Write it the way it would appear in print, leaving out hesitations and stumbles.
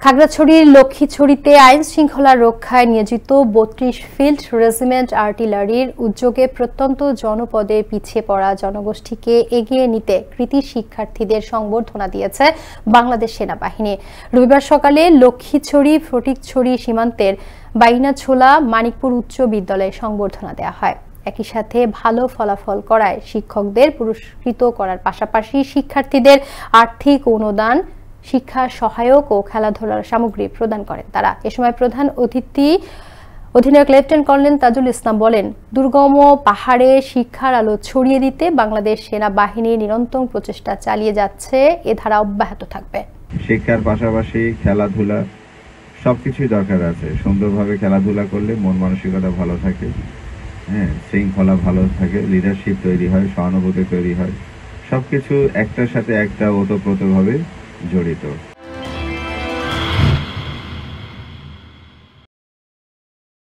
খাগড়াছড়ির লক্ষ্মীছড়িতে আইন শৃঙ্খলা রক্ষায় নিয়োজিত ৩২ ফিল্ড রেজিমেন্ট আর্টিলারির উদ্যোগে প্রত্যন্ত জনপদে পিছিয়ে পড়া জনগোষ্ঠীকে এগিয়ে নিতে কৃতি শিক্ষার্থীদের সংবর্ধনা দিয়েছে বাংলাদেশ সেনাবাহিনী। রবিবার সকালে লক্ষ্মীছড়ি ফটিকছড়ি সীমান্তের বাইনাছোলা মানিকপুর উচ্চ বিদ্যালয়ে সংবর্ধনা দেওয়া হয়। একই সাথে ভালো ফলাফল করায় শিক্ষকদের পুরস্কৃত করার পাশাপাশি শিক্ষার্থীদের আর্থিক অনুদান, শিক্ষা সহায়ক ও খেলাধুলার সামগ্রী প্রদান করেন তারা। এ সময় প্রধান অতিথি অধিনায়ক লেফটেন্যান্ট কর্নেল তাজুল ইসলাম বলেন, দুর্গম পাহাড়ে শিক্ষার আলো ছড়িয়ে দিতে বাংলাদেশ সেনাবাহিনী নিরন্তর প্রচেষ্টা চালিয়ে যাচ্ছে। এ ধারা অব্যাহত থাকবে। শিক্ষার পাশাপাশি খেলাধুলা সবকিছুই দরকার আছে। সুন্দরভাবে খেলাধুলা করলে মন মানসিকতা ভালো থাকে, শৃঙ্খলা ভালো থাকে, লিডারশিপ তৈরি হয়, সহানুভূতি তৈরি হয়। সবকিছু একটার সাথে একটা ওতপ্রোতভাবে জড়িত।